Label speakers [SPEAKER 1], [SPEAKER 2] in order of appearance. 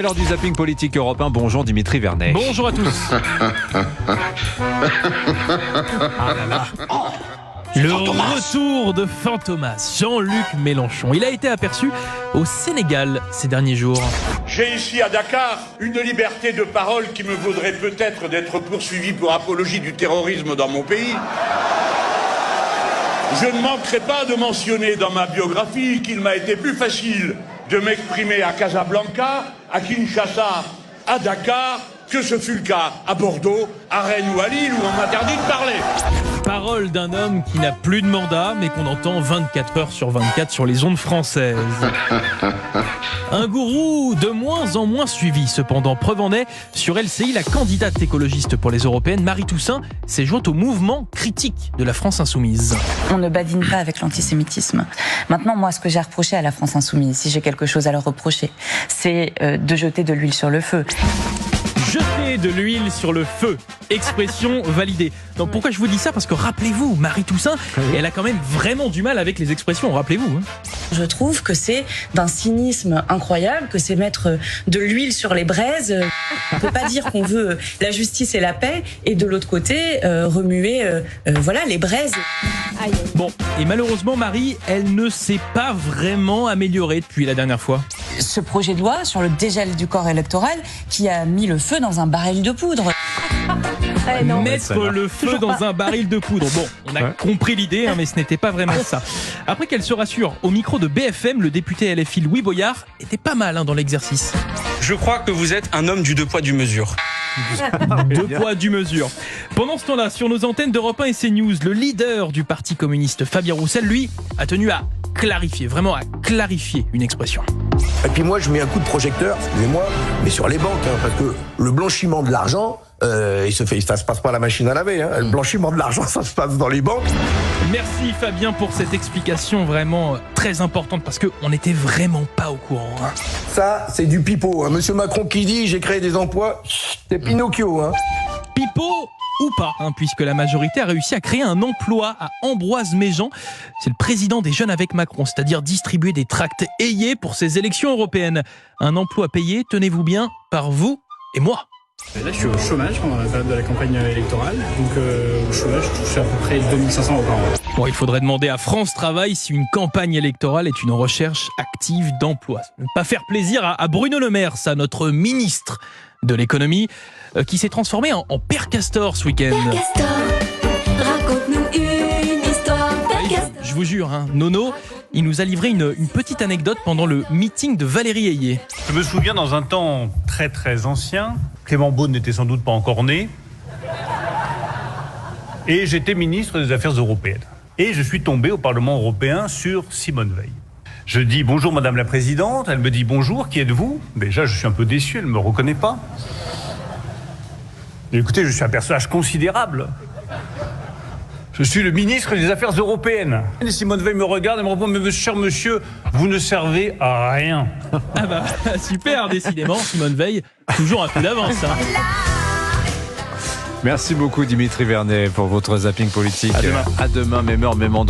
[SPEAKER 1] C'est l'heure du zapping politique européen. Bonjour Dimitri Vernet.
[SPEAKER 2] Bonjour à tous. Le retour de Fantomas, Jean-Luc Mélenchon. Il a été aperçu au Sénégal ces derniers jours.
[SPEAKER 3] J'ai ici à Dakar une liberté de parole qui me vaudrait peut-être d'être poursuivi pour apologie du terrorisme dans mon pays. Je ne manquerai pas de mentionner dans ma biographie qu'il m'a été plus facile de m'exprimer à Casablanca, à Kinshasa, à Dakar, que ce fut le cas à Bordeaux, à Rennes ou à Lille, où on m'interdit de parler.
[SPEAKER 2] Parole d'un homme qui n'a plus de mandat, mais qu'on entend 24 heures sur 24 sur les ondes françaises. Un gourou de moins en moins suivi, cependant. Preuve en est, sur LCI, la candidate écologiste pour les européennes, Marie Toussaint, s'est jointe au mouvement critique de la France insoumise.
[SPEAKER 4] On ne badine pas avec l'antisémitisme. Maintenant, moi, ce que j'ai reproché à la France insoumise, si j'ai quelque chose à leur reprocher, c'est de jeter de l'huile sur le feu.
[SPEAKER 2] Jeter de l'huile sur le feu. Expression validée. Donc pourquoi je vous dis ça ? Parce que rappelez-vous, Marie Toussaint, elle a quand même vraiment du mal avec les expressions, rappelez-vous.
[SPEAKER 4] Je trouve que c'est d'un cynisme incroyable, que c'est mettre de l'huile sur les braises. On ne peut pas dire qu'on veut la justice et la paix, et de l'autre côté, remuer les braises.
[SPEAKER 2] Bon, et malheureusement, Marie, elle ne s'est pas vraiment améliorée depuis la dernière fois.
[SPEAKER 4] Ce projet de loi sur le dégel du corps électoral qui a mis le feu dans un baril de poudre.
[SPEAKER 2] Mettre le feu dans un baril de poudre. Bon, on a compris l'idée, mais ce n'était pas vraiment ça. Après qu'elle se rassure, au micro de BFM, le député LFI Louis Boyard était pas mal dans l'exercice.
[SPEAKER 5] Je crois que vous êtes un homme du deux poids, deux mesures.
[SPEAKER 2] Deux poids, deux mesures. Pendant ce temps-là, sur nos antennes d'Europe 1 et CNews, le leader du Parti communiste, Fabien Roussel, lui, a tenu à clarifier, vraiment à clarifier une expression.
[SPEAKER 6] Et puis moi, je mets un coup de projecteur, excusez-moi, mais sur les banques, parce que le blanchiment de l'argent, ça se passe pas à la machine à laver. Le blanchiment de l'argent, ça se passe dans les banques.
[SPEAKER 2] Merci Fabien pour cette explication vraiment très importante, parce qu'on n'était vraiment pas au courant.
[SPEAKER 6] Ça, c'est du pipeau. Monsieur Macron qui dit « j'ai créé des emplois », c'est Pinocchio.
[SPEAKER 2] Pipeau ou pas, puisque la majorité a réussi à créer un emploi à Ambroise Méjean. C'est le président des Jeunes avec Macron, c'est-à-dire distribuer des tracts ayés pour ces élections européennes. Un emploi payé, tenez-vous bien, par vous et moi.
[SPEAKER 7] Là, je suis au chômage pendant la période de la campagne électorale. Donc, au chômage, je touche à peu près 2500 € par an.
[SPEAKER 2] Bon, il faudrait demander à France Travail si une campagne électorale est une recherche active d'emploi. Ne pas faire plaisir à Bruno Le Maire, ça, notre ministre de l'économie, qui s'est transformé en Père Castor ce week-end.
[SPEAKER 8] Père Castor, raconte-nous une histoire. Père Castor.
[SPEAKER 2] Je vous jure, Nono, il nous a livré une petite anecdote pendant le meeting de Valérie Ayé.
[SPEAKER 9] Je me souviens, dans un temps très très ancien, Clément Beaune n'était sans doute pas encore né, et j'étais ministre des Affaires européennes. Et je suis tombé au Parlement européen sur Simone Veil. Je dis « Bonjour Madame la Présidente », elle me dit « Bonjour, qui êtes-vous » Déjà, je suis un peu déçu, elle ne me reconnaît pas. Et écoutez, je suis un personnage considérable. Je suis le ministre des Affaires européennes. Et Simone Veil me regarde et me répond « Mais cher monsieur, vous ne servez à rien. »
[SPEAKER 2] Ah bah, super, décidément, Simone Veil, toujours un peu d'avance.
[SPEAKER 1] Merci beaucoup Dimitri Vernet pour votre zapping politique.
[SPEAKER 9] À demain.
[SPEAKER 1] À demain, même heure, même endroit.